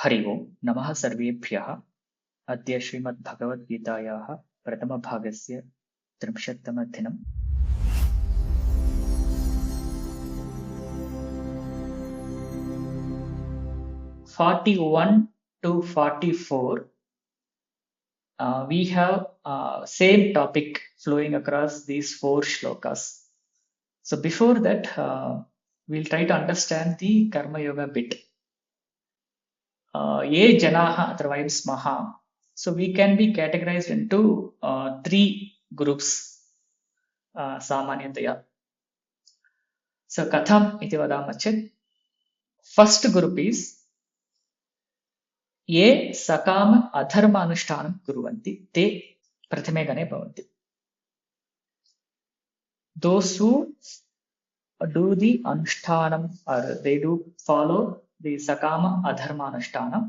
हरि ओं नमः सर्वेभ्यः। अद्य श्रीमद्भगवद्गीतायाः प्रथमभागस्य 30तमदिनम्। 41 to 44 we have same topic flowing across these 4 shlokas. So before that we'll try to understand the karma yoga bit. Ye janaha atra vayam smaha. So we can be categorized into 3 groups samanyataya. So katham iti vadamah chet, first group is ये सकाम अधर्म अनुष्ठानं कुर्वन्ति ते प्रथमे गणे भवन्ति. Those who do the anushtanam or they do follow the sakama adharma anushtanam.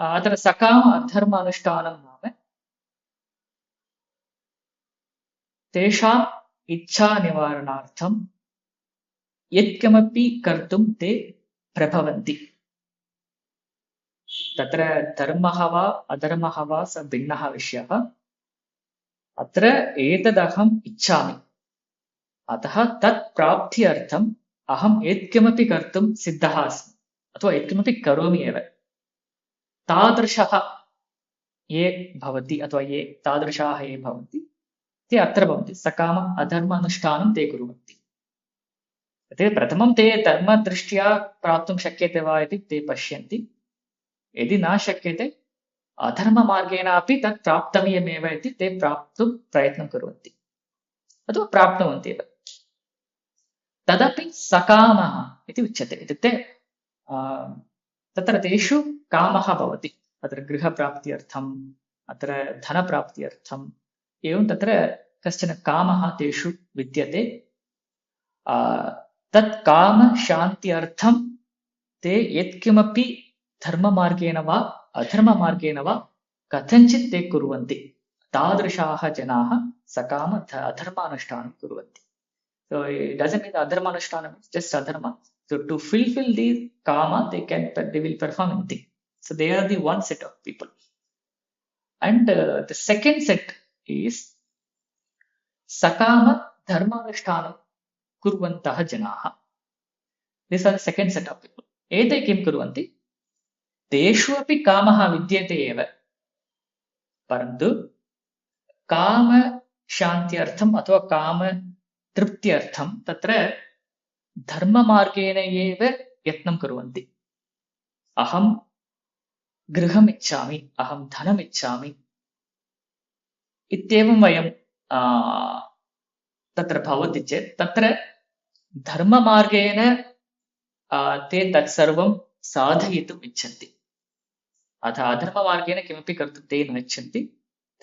अत्र सकाम अधर्म अनुष्ठानं नाम तेषाम् इच्छा निवारणार्थं यत्किमपि कर्तुं ते प्रभवन्ति. तत्र धर्मः वा अधर्मः वा स भिन्नः विषयः. अत्र एतदहम् इच्छामि, अतः तत् प्राप्त्यर्थम् अहं यत्किमपि कर्तुं सिद्धः अस्मि अथवा यत्किमपि करोमि एव. तादृशः ये भवति अथवा ये तादृशाः ये भवन्ति ते अत्र भवन्ति. सकाम अधर्म अनुष्ठानं ते कुर्वन्ति. प्रथमं ते धर्मदृष्ट्या प्राप्तुं शक्यते वा इति ते पश्यन्ति. यदि न शक्यते अधर्ममार्गेण अपि तत् प्राप्तव्यमेव इति ते प्राप्तुं प्रयत्नं कुर्वन्ति अथवा प्राप्नुवन्ति एव. तदपि सकामः इति उच्यते. इत्युक्ते तत्र तेषु कामः भवति. अत्र गृहप्राप्त्यर्थम्, अत्र धनप्राप्त्यर्थम्, एवं तत्र कश्चन कामः तेषु विद्यते. तत् कामशान्त्यर्थं ते यत्किमपि धर्ममार्गेण वा अधर्ममार्गेण वा कथञ्चित् ते कुर्वन्ति. तादृशाः जनाः सकाम अधर्मानुष्ठानं कुर्वन्ति. So it doesn't mean adharmanushthanam is just adharma. So to fulfill the kama, they will perform anything. So they are the one set of people. And the second set is sakama dharmanushthanam kurvantah janaha. These are the second set of people. Ete kim kurvanti? Teshu api kamaha vidyate eva. Parantu kama shantyartham athva kama तृप्त्यर्थं तत्र धर्ममार्गेण एव यत्नं कुर्वन्ति. अहं गृहम् इच्छामि, अहं धनम् इच्छामि इत्येवं वयं तत्र भवति चेत् तत्र धर्ममार्गेण ते तत्सर्वं साधयितुम् इच्छन्ति. अतः अधर्ममार्गेण किमपि कर्तुं ते न इच्छन्ति.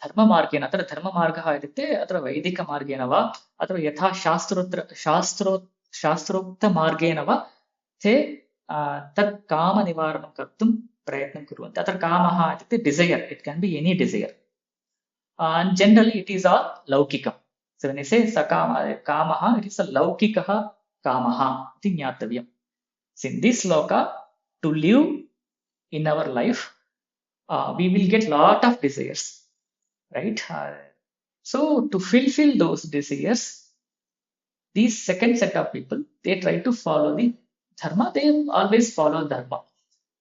धर्ममार्गेण, अत्र धर्ममार्गः इत्युक्ते अत्र वैदिकमार्गेण वा अथवा यथा शास्त्रोक्तमार्गेण वा ते तत् कामनिवारणं कर्तुं प्रयत्नं कुर्वन्ति. अत्र कामः इत्युक्ते desire. It can be any desire. And generally it is all laukikam. So when I say sakama kamaha, it is a laukikah kamaha iti jnatavyam. So in this loka, to live in our life, we will get lot of desires. Right? So to fulfill those desires, these second set of people, they try to follow the dharma. They always follow dharma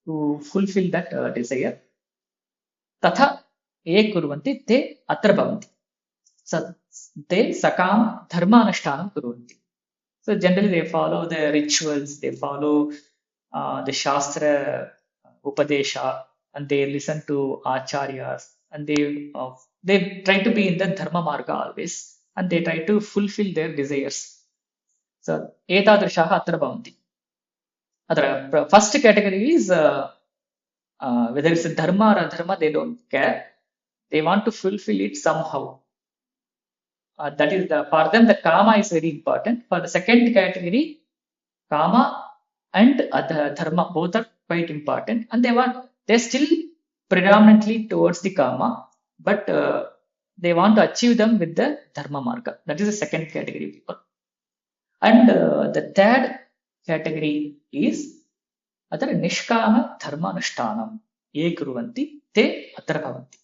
to fulfill that desire. Tatha ye kurvanti te atra bhavanti. So they sakam dharma anushtanam kurvanti. So generally they follow the rituals, they follow the shastra upadesha, and they listen to acharyas, and they try to be in the dharma marga always, and they try to fulfill their desires. So etadrishaha atra bhavanti. Atra first category is whether it's a dharma or adharma, they don't care. They want to fulfill it somehow. That is for them the kama is very important. For the second category, kama and dharma both are quite important, and they still predominantly towards the kama, but they want to achieve them with the dharma marga. That is the second category people. And the third category is अत्र निष्काम धर्मानुष्ठानं ये कुर्वन्ति ते अत्र भवन्ति।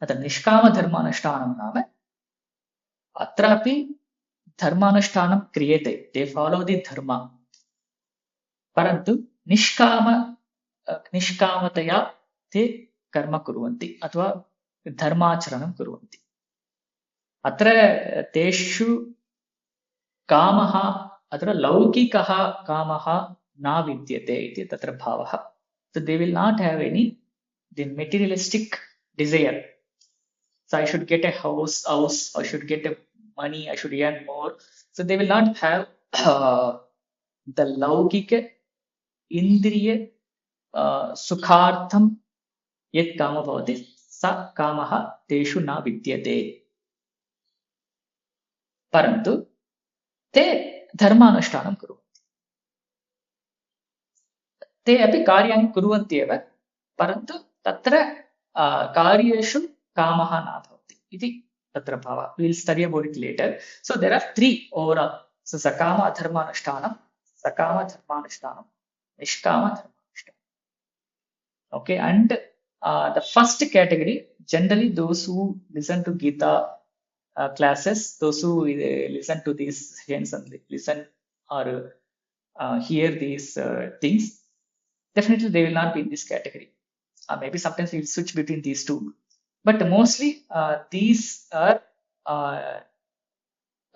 अत्र निष्काम धर्मानुष्ठानं नाम अत्रापि धर्मानुष्ठानं क्रियते, they follow the dharma, परन्तु निष्कामतया ते कर्म कुर्वन्ति अथवा धर्माचरणं कुर्वन्ति। अत्र तेषु कामः, अत्र लौकिकः कामः न विद्यते इति तत्र भावः। So they will not have any the materialistic desire. So I should get a house, I should get a money, I should earn more. So they will not have the laukika indriya sukhartham yet kama bhavati sa kamaha teshu na vidyate. Parantu te dharmanushthanam kuruvanti. ते अपि कार्याणि कुर्वन्ति एव, परन्तु तत्र कार्येषु कामः न भवति इति तत्र भावः. We will study about it later. So there are three overall. So sakama dharmanushthanam, nishkama dharmanushthanam. Okay, and the first category, generally those who listen to Gita classes, those who listen to these sessions and listen or hear these things, definitely they will not be in this category. Maybe sometimes we will switch between these two. But mostly these are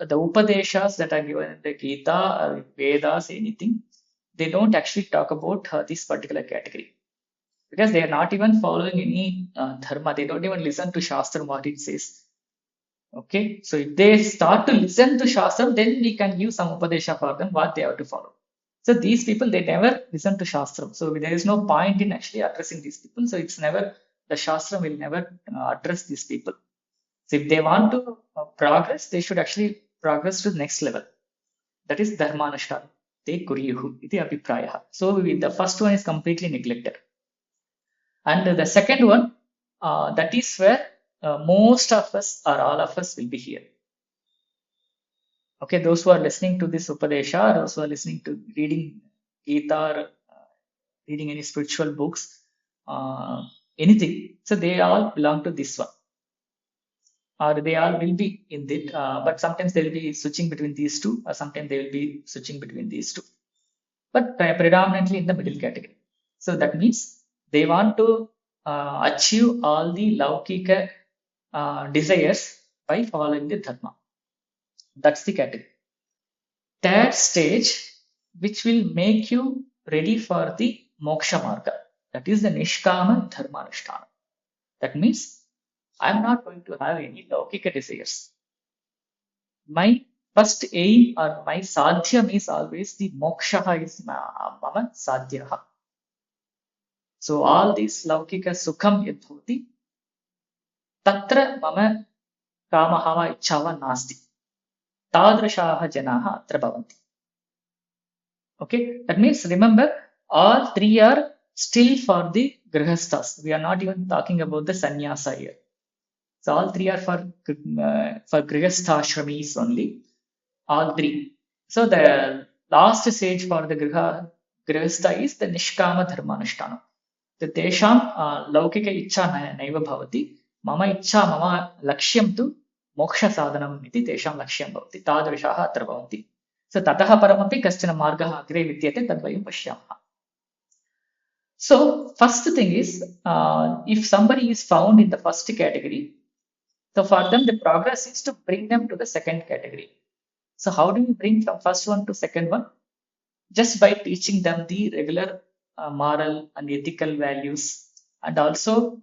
the Upadeshas that are given in the Gita or Vedas, anything. They don't actually talk about this particular category. Because they are not even following any dharma. They don't even listen to Shastra what it says. Okay. So if they start to listen to Shastra, then we can give some Upadesha for them what they have to follow. So these people, they never listen to Shastra. So there is no point in actually addressing these people. So it's never, the Shastra will never address these people. So if they want to progress, they should actually progress to the next level. That is Dharmanushthan. Te kuryuhu iti abhiprayah. So the first one is completely neglected. And the second one, that is where most of us or all of us will be here. Okay, those who are listening to this Upadesha, those who are listening to reading Gita or reading any spiritual books, anything, so they all belong to this one. Or they all will be in it, but sometimes they will be switching between these two, or sometimes they will be switching between these two. But predominantly in the middle category. So that means they want to achieve all the laukika desires by following the dharma. That's the category. Third stage, which will make you ready for the moksha marga, that is the nishkama dharmanushtana. That means I'm not going to have any laukika desires. My first aim or my sadhyam is always the moksha is mama sadhyaha. So all these laukika sukham yadbhuti tatra mama kamaha va ichchava nasti. Tadrashaha janaha atra bhavanti. Okay, that means remember all three are still for the grihasthas. We are not even talking about the sannyasa here. So all three are for grihasthashramis only. All three. So the last stage for the grihastha is the nishkama dharmanushtana. The tesham laukika ichcha naiva bhavati. Mama ichcha mama lakshyam tu moksha sadhanam iti tesham lakshyam bhavati. Tadrishaha atra bhavanti. So tataha paramapi kaschana margaha agre vidyate tadvayam pashyamaha. So first thing is, if somebody is found in the first category, so for them the progress is to bring them to the second category. So how do we bring from first one to second one? Just by teaching them the regular moral and ethical values, and also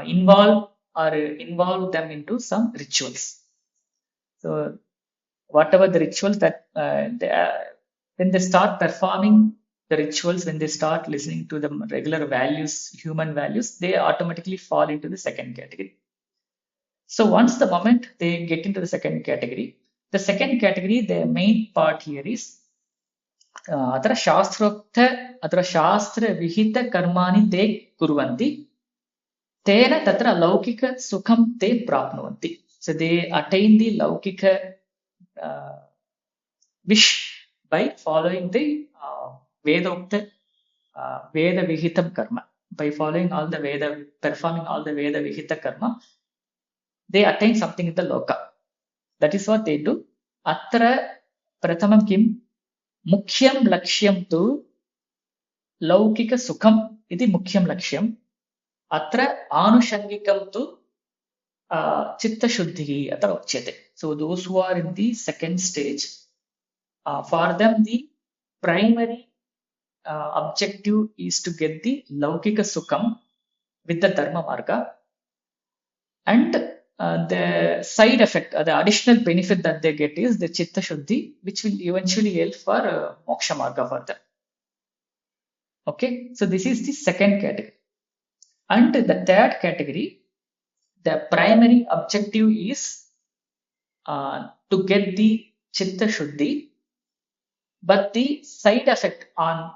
involve them into some rituals. So whatever the rituals that when they start performing the rituals, when they start listening to the regular values, human values, they automatically fall into the second category. So once the moment they get into the second category, the main part here is अत्र शास्त्र विहित कर्माणि ते कुर्वन्ति, तेन तत्र लौकिक सुखं ते प्राप्नुवन्ति. So they attain the laukika wish by following the Vedokta Veda Vihitam Karma. By following all the Veda, performing all the Veda Vihita Karma, they attain something in the Loka. That is what they do. Atra Prathamam Kim Mukhyam Lakshyam tu Laukika Sukham iti Mukhyam Lakshyam. Atra Anushangikam tu Chitta Shuddhi atra uchyate. So those who are in the second stage, for them the primary objective is to get the Laukika Sukham with the Dharma Marga, and the side effect, the additional benefit that they get is the Chitta Shuddhi, which will eventually help for Moksha Marga for them. Okay, so this is the second category. And the third category, the primary objective is to get the Chitta Shuddhi, but the side effect on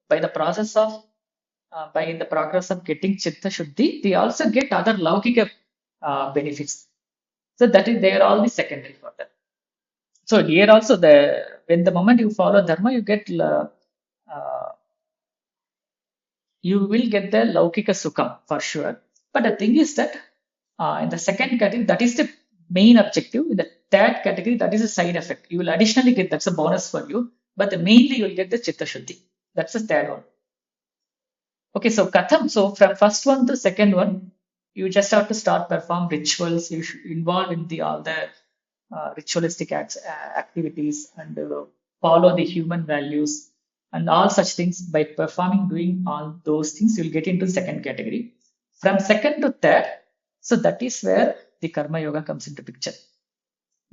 by the progress of getting Chitta Shuddhi, they also get other Laukika benefits. So that is, they are all the secondary for that. So here also, when the moment you follow Dharma, you will get the Laukika Sukham for sure. But the thing is that in the second category, that is the main objective. In the third category, that is a side effect. You will additionally get, that's a bonus for you. But mainly you will get the Chitta Shuddhi. That's the third one. Okay, so Katham. So from first one to second one, you just have to start perform rituals. You should involve in all the ritualistic activities and follow the human values and all such things. By doing all those things, you'll get into second category. From second to third, so that is where the Karma Yoga comes into picture.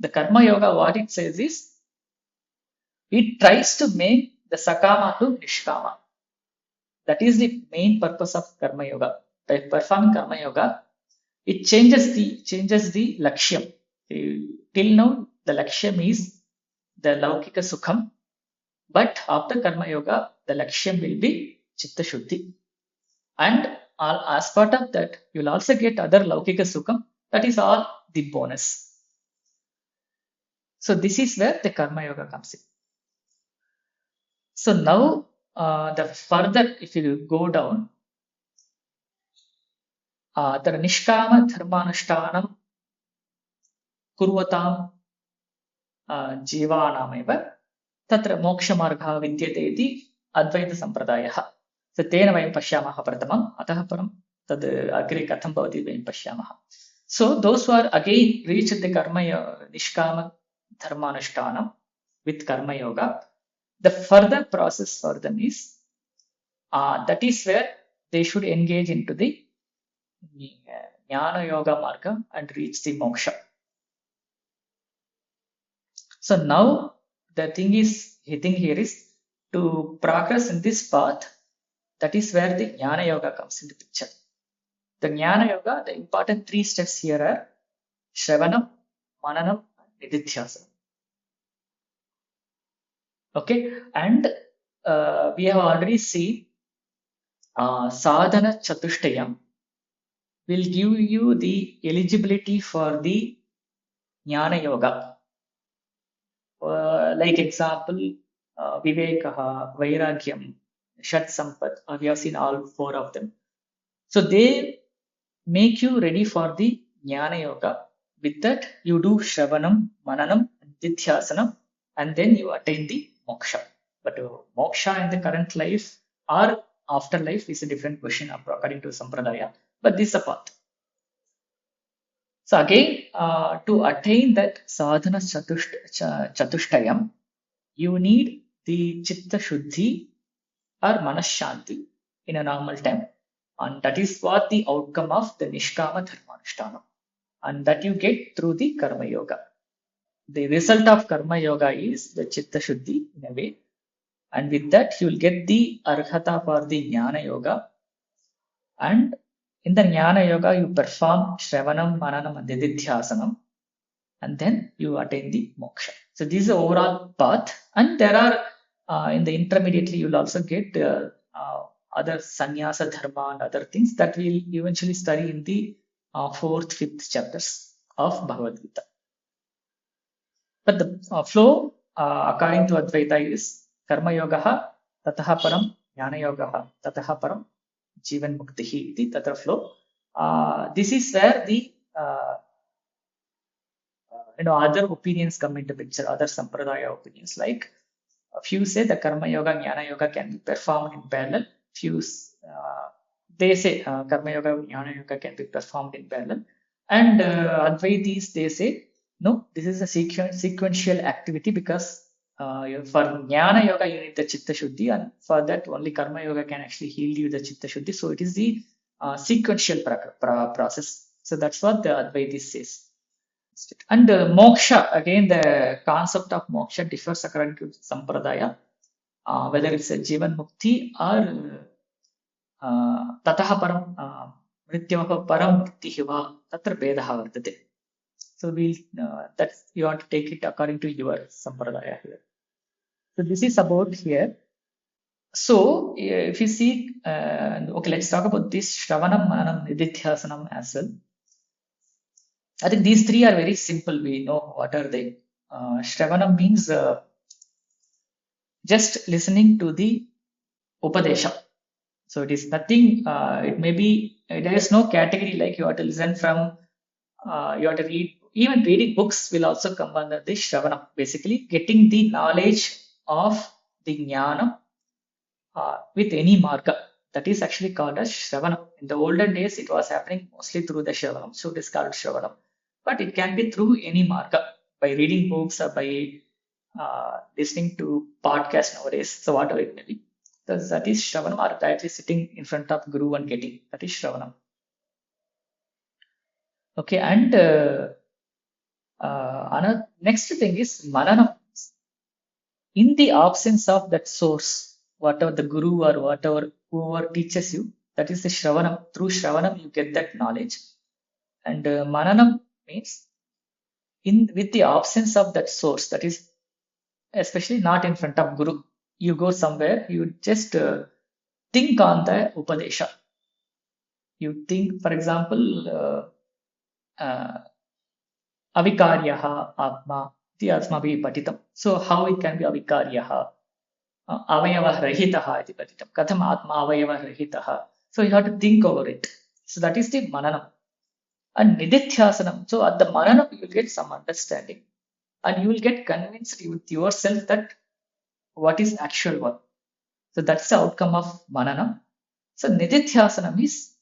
The Karma Yoga, what it says is, it tries to make the Sakama to Nishkama. That is the main purpose of Karma Yoga. By performing Karma Yoga, it changes the Lakshyam. Till now, the Lakshyam is the Laukika Sukham, but after Karma Yoga, the Lakshyam will be Chitta Shuddhi. And as part of that, you will also get other Laukika Sukham. That is all the bonus. So this is where the Karma Yoga comes in. So now, the further, if you go down, the Nishkama Dharmanashtanam Kurvatam Jivanameva Tatra Moksha Marga Vidyate iti Advaita Sampradayah. So tena vayam pashyamaha pratamam atah param tad agre katham bhavati vayam pashyamaha. So those who are again reached the Nishkama Dharmanashtanam with Karma Yoga, the further process for them is that is where they should engage into the Jnana Yoga Marga and reach the Moksha. So now the thing here is to progress in this path. That is where the Jnana Yoga comes into picture. The Jnana Yoga, the important 3 steps here are Shravanam, Mananam, and Nididhyasanam. Okay, and we have already seen Sadhana Chatushtayam will give you the eligibility for the Jnana Yoga. Like example, Vivekaha, Vairagyam, Shat Sampat, we have seen all 4 of them. So they make you ready for the Jnana Yoga. With that, you do Shravanam, Mananam, Nididhyasanam, and then you attain the Moksha. But Moksha in the current life or afterlife is a different question according to Sampradaya. But this is a path. So again, to attain that Sadhana Chatushtayam, you need the Chitta Shuddhi or Manashanti in a normal time. And that is what the outcome of the Nishkama Dharmanashtanam. And that you get through the Karma Yoga. The result of Karma Yoga is the Chitta Shuddhi in a way. And with that, you will get the Arhata for the Jnana Yoga. And in the Jnana Yoga, you perform Shravanam, Mananam, and Nididhyasanam. And then you attain the Moksha. So this is the overall path. And there are, in the intermediately, you will also get other Sannyasa Dharma and other things that we will eventually study in the 4th, 5th chapters of Bhagavad Gita. But the flow, according to Advaita, is Karma Yoga, Tataha Param, ज्ञानयोगः ततः परं जीवन्मुक्तिः इति तत्र flow. This is where the other opinions come into picture, other sampradaya opinions. Like a few say the karma yoga, jnana yoga can be performed in parallel. Few they say karma yoga, jnana yoga can be performed in parallel. And Advaitis, they say no, this is a sequential activity because for jnana yoga you need the chitta shuddhi, and for that only karma yoga can actually heal you the chitta shuddhi. So it is the sequential process. So that's what the Advaitis says. And moksha, again, the concept of moksha differs according to sampradaya, whether it's a jivan mukti or tataha param mrityavaha param muktihi va tatra bedaha vartate. So that's, you want to take it according to your sampradaya here. So this is about here. So if you see, okay, let's talk about this Shravanam, Mananam, Nididhyasanam as well. I think these three are very simple. We know what are they. Shravanam means just listening to the Upadesha. So it is nothing, it may be, there is no category like you have to listen from, you have to read, even reading books will also come under this Shravanam. Basically getting the knowledge of the Jnanam with any marga. That is actually called as Shravanam. In the olden days, it was happening mostly through the Shravanam. So it is called Shravanam. But it can be through any marga, by reading books or by listening to podcasts nowadays. So whatever it may be. So that is Shravanam, or directly sitting in front of Guru and getting. That is Shravanam. Okay, and another next thing is Mananam. In the absence of that source, whatever the Guru or whatever whoever teaches you, that is the Shravanam. Through Shravanam, you get that knowledge. And Mananam means with the absence of that source, that is especially not in front of Guru. You go somewhere, you just think on the Upadesha. You think, for example, avikaryaha atma iti asmabhi patitam. So how it can be avikaryaha? Avayavah rahitaha iti patitam. Katham atma avayavah rahitaha. So you have to think over it. So that is the Mananam. And Nididhyasanam. So at the Mananam, you will get some understanding. And you will get convinced with yourself that what is actual one. So that's the outcome of Mananam. So Nididhyasanam is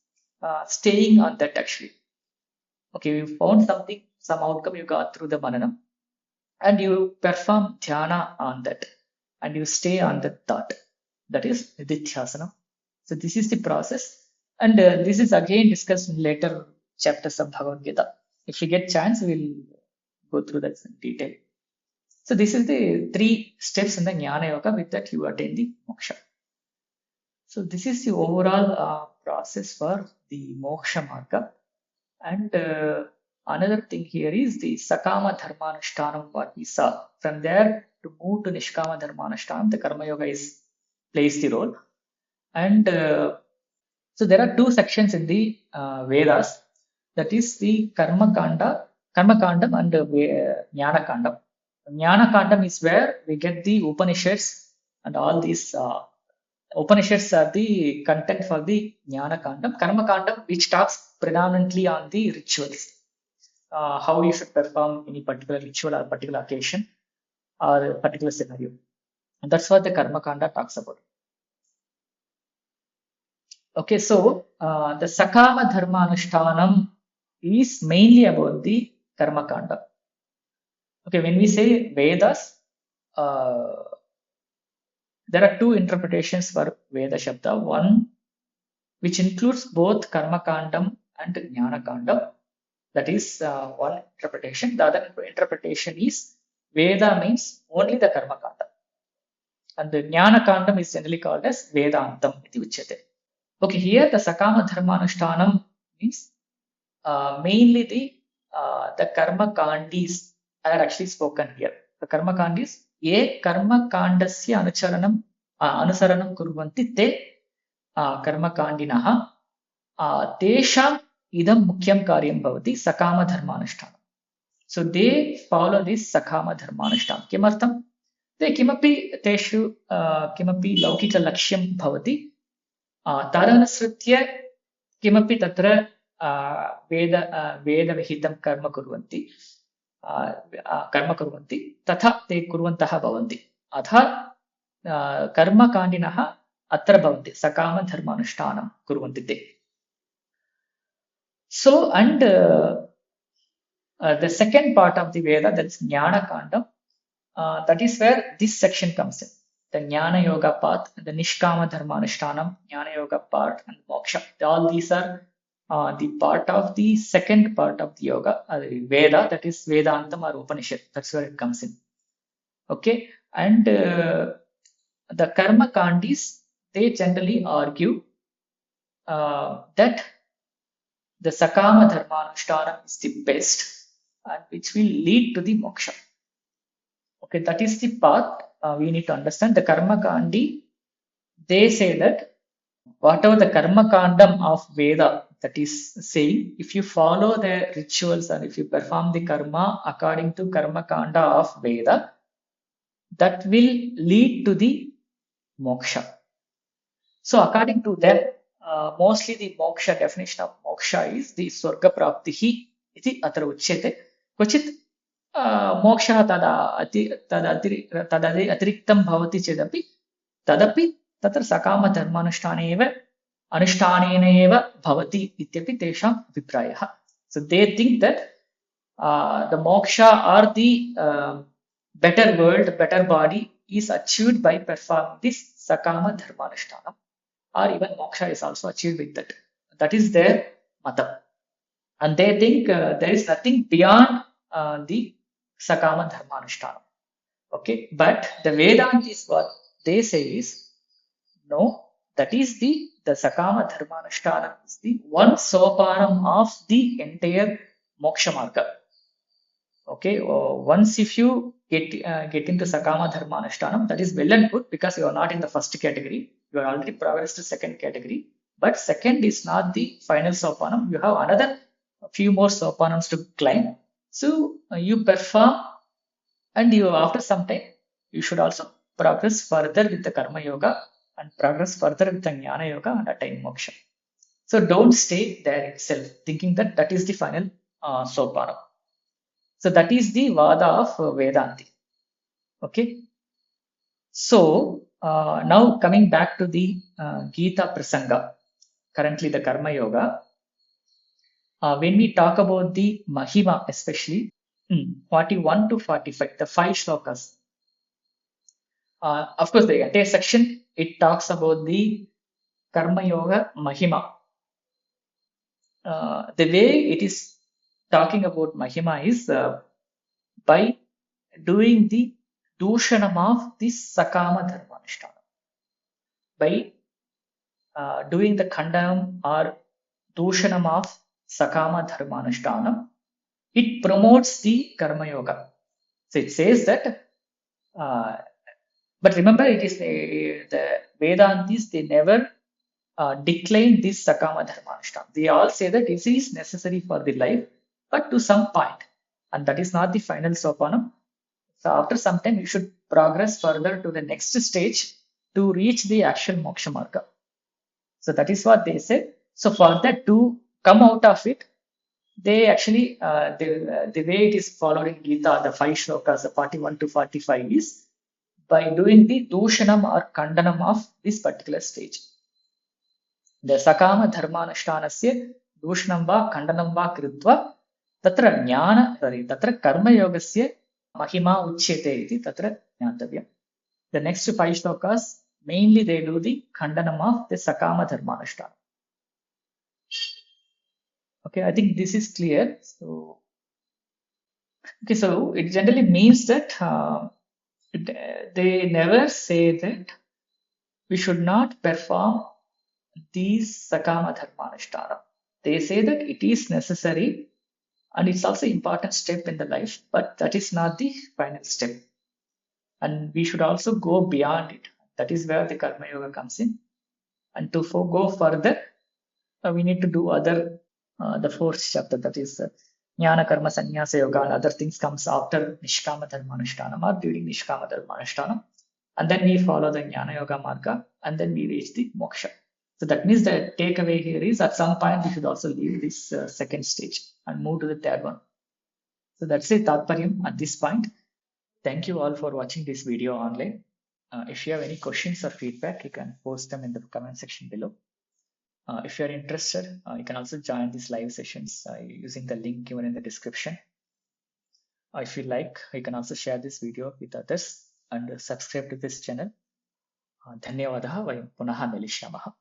staying on that actually. Okay, you found something, some outcome you got through the Mananam, and you perform dhyana on that, and you stay on that thought. That is Nididhyasanam. So this is the process, and this is again discussed in later chapters of Bhagavad Gita. If we get chance, we'll go through that in detail. So this is the 3 steps in the Jnana Yoga. With that, you attain the moksha. So this is the overall process for the moksha marga. And another thing here is the Sakama Dharmanushtanam, what we saw. From there to move to Nishkama Dharmanushtanam, the Karma Yoga plays the role. And so there are 2 sections in the Vedas. That is the Karma Kandam and Jnana Kandam. Jnana Kandam is where we get the Upanishads, and all these Upanishads are the content for the Jnana Kandam. Karma Kandam, which talks predominantly on the rituals, how you should perform any particular ritual or particular occasion or a particular scenario. And that's what the Karma Kanda talks about. Okay, so the Sakama Dharmanushtanam is mainly about the Karma Kanda. Okay, when we say Vedas, there are 2 interpretations for Veda Shabda. One which includes both Karma Kandam and Jnana Kandam. That is one interpretation. The other interpretation is Veda means only the Karma Kanda. And the Jnana Kandam is generally called as Vedantam iti uchyate. Okay, here the Sakama Dharmanushtanam means mainly the Karma Kandis are actually spoken here. The Karma Kandis, ye Karma Kandasya anusaranam kurvanti te Karma Kandinaha tesham idam mukyam karyam bhavati Sakama Dharmanushtanam. So they follow this Sakama Dharmanushtanam. Kimartham? ते किमपि तेषु किमपि लौकिकलक्ष्यं भवति तदनुसृत्य किमपि तत्र वेदविहितं कर्म कुर्वन्ति तथा ते कुर्वन्तः भवन्ति अतः कर्मकाण्डिनः अत्र भवन्ति सकामधर्मानुष्ठानं कुर्वन्ति ते so and the second part of the Veda, that's Jnana Kandam, that is where this section comes in. The Jnana Yoga path, the Nishkama Dharmanushtanam, Jnana Yoga part, and Moksha. All these are the part of the second part of the yoga, Veda, that is Vedantam or Upanishad. That's where it comes in. Okay, and the Karma Kandis, they generally argue that the Sakama Dharmanushtana is the best and which will lead to the moksha. Okay, that is the path we need to understand. The Karma Kandi, they say that whatever the Karma Kandam of Veda that is saying, if you follow the rituals and if you perform the karma according to Karma Kanda of Veda, that will lead to the moksha. So according to them, mostly the moksha definition of moksha is the swarga praptihi iti atra uchyate क्वचित् मोक्षः तदति अतिरिक्तं भवति चेदपि तदपि तत्र सकामधर्मानुष्ठानेन एव भवति इत्यपि तेषाम् अभिप्रायः. So they think that the moksha or the better world, better body is achieved by performing this sakama dharmanushtanam, or even moksha is also achieved with that. That is their matam. And they think there is nothing beyond the sakama dharmanushtanam. Okay, but the Vedantis, what they say is, no, that is the sakama dharmanushtanam is the one sopanam of the entire moksha marga. Okay, once if you get into sakama dharmanushtanam, that is well and good because you are not in the first category. You are already progressed to second category. But second is not the final sopanam. You have another few more sopanams to climb. So you perform, and you after some time you should also progress further with the karma yoga and progress further with the jnana yoga and attain moksha. So don't stay there itself thinking that that is the final sopanam. So that is the vada of Vedanti. Okay. So now coming back to the Gita Prasanga, currently the karma yoga. When we talk about the Mahima, especially 41 to 45, the 5 shlokas. Of course, the entire section, it talks about the Karma Yoga Mahima. The way it is talking about Mahima is by doing the Dushanam of this Sakama Dharmanushthana. By doing the Khandanam or Dushanam of Sakama Dharmanushtanam, it promotes the Karma Yoga. So it says that, but remember, it is the Vedantis, they never decline this Sakama Dharmanushtanam. They all say that this is necessary for the life, but to some point, and that is not the final sopanam. So after some time, you should progress further to the next stage to reach the actual moksha marga. So that is what they say. So for that to come out of it, they actually, the way it is followed in Gita, the 5 shlokas, the 41 to 45 is by doing the Dushanam or Khandanam of this particular stage. The Sakama Dharmanushtanasya Dushanam va Khandanam va Kritva Tatra Jnana, Tatra Karma Yogasya Mahima Uchyate iti Tatra Jnatavyam. The next 5 shlokas, mainly they do the Khandanam of the Sakama Dharmanushtana. Okay, I think this is clear. So it generally means that they never say that we should not perform these Sakama Dharmanushtana. They say that it is necessary and it's also an important step in the life, but that is not the final step. And we should also go beyond it. That is where the Karma Yoga comes in. And to go further, we need to do other, the 4th chapter, that is Jnana Karma Sannyasa Yoga and other things comes after Nishkama Dharmanushthanam or during Nishkama Dharmanushthanam. And then we follow the Jnana Yoga Marga and then we reach the Moksha. So that means the takeaway here is at some point we should also leave this second stage and move to the third one. So that's it, Tatparyam at this point. Thank you all for watching this video online. If you have any questions or feedback, you can post them in the comment section below. If you're interested, you can also join these live sessions using the link given in the description. If you like, you can also share this video with others and subscribe to this channel. धन्यवादः. वयं पुनः मिलिष्यामः.